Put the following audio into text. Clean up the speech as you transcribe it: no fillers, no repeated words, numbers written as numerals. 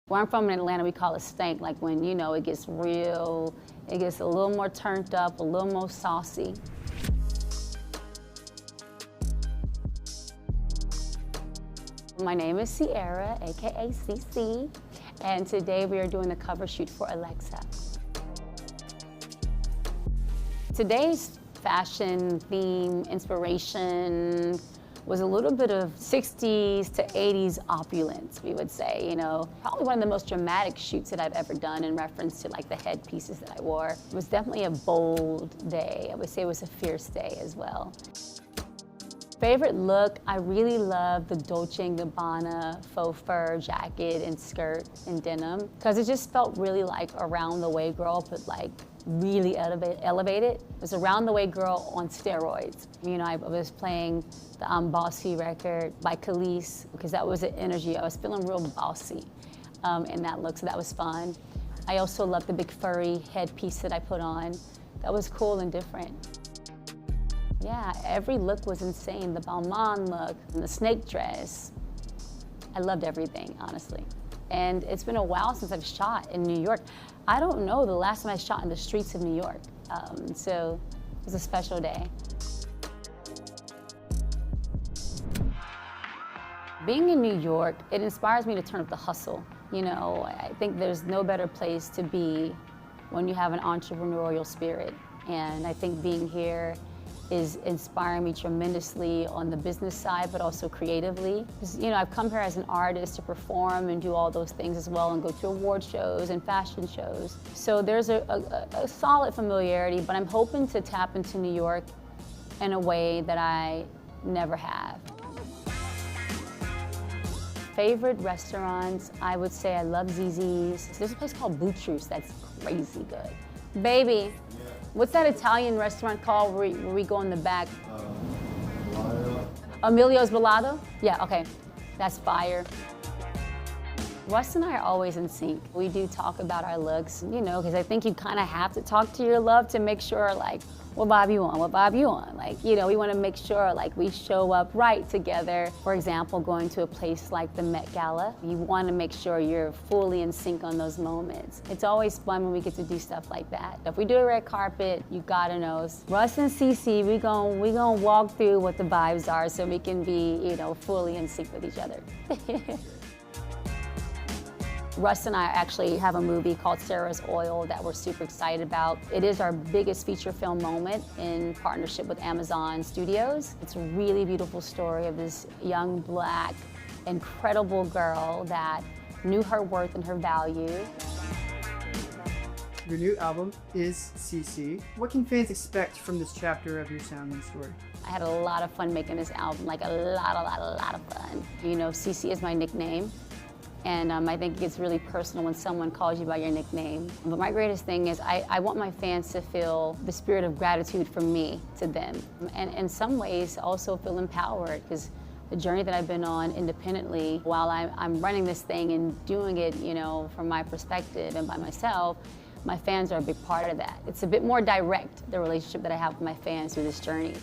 Where I'm from in Atlanta, we call it stank, like when, you know, it gets real, it gets a little more turned up, a little more saucy. My name is Ciara, AKA CiCi, and today we are doing the cover shoot for Alexa. Today's fashion theme, inspiration, was a little bit of 60s to 80s opulence, we would say, you know. Probably one of the most dramatic shoots that I've ever done in reference to like the headpieces that I wore. It was definitely a bold day. I would say it was a fierce day as well. Favorite look, I really love the Dolce Gabbana faux fur jacket and skirt and denim, because it just felt really like Around the Way girl, but like really elevated. It was Around the Way girl on steroids. You know, I was playing the Bossy record by Khalees, because that was the energy. I was feeling real bossy in that look, so that was fun. I also loved the big furry headpiece that I put on. That was cool and different. Yeah, every look was insane. The Balmain look, and the snake dress. I loved everything, honestly. And it's been a while since I've shot in New York. I don't know the last time I shot in the streets of New York. So it was a special day. Being in New York, it inspires me to turn up the hustle. You know, I think there's no better place to be when you have an entrepreneurial spirit. And I think being here is inspiring me tremendously on the business side, but also creatively. You know, I've come here as an artist to perform and do all those things as well, and go to award shows and fashion shows. So there's a solid familiarity, but I'm hoping to tap into New York in a way that I never have. Favorite restaurants, I would say I love Zizzi's. There's a place called Boutrousse that's crazy good. Baby. What's that Italian restaurant called where we go in the back? Emilio's Balado? Yeah, okay. That's fire. Russ and I are always in sync. We do talk about our looks, you know, because I think you kind of have to talk to your love to make sure, like, what vibe you on, what vibe you on? Like, you know, we want to make sure, like, we show up right together. For example, going to a place like the Met Gala, you want to make sure you're fully in sync on those moments. It's always fun when we get to do stuff like that. If we do a red carpet, you gotta know. Russ and CiCi, we gonna walk through what the vibes are so we can be, you know, fully in sync with each other. Russ and I actually have a movie called Sarah's Oil that we're super excited about. It is our biggest feature film moment in partnership with Amazon Studios. It's a really beautiful story of this young, black, incredible girl that knew her worth and her value. Your new album is CiCi. What can fans expect from this chapter of your sound and story? I had a lot of fun making this album, like a lot of fun. You know, CiCi is my nickname. And I think it gets really personal when someone calls you by your nickname. But my greatest thing is I want my fans to feel the spirit of gratitude from me to them. And in some ways also feel empowered, because the journey that I've been on independently while I'm running this thing and doing it, you know, from my perspective and by myself, my fans are a big part of that. It's a bit more direct, the relationship that I have with my fans through this journey.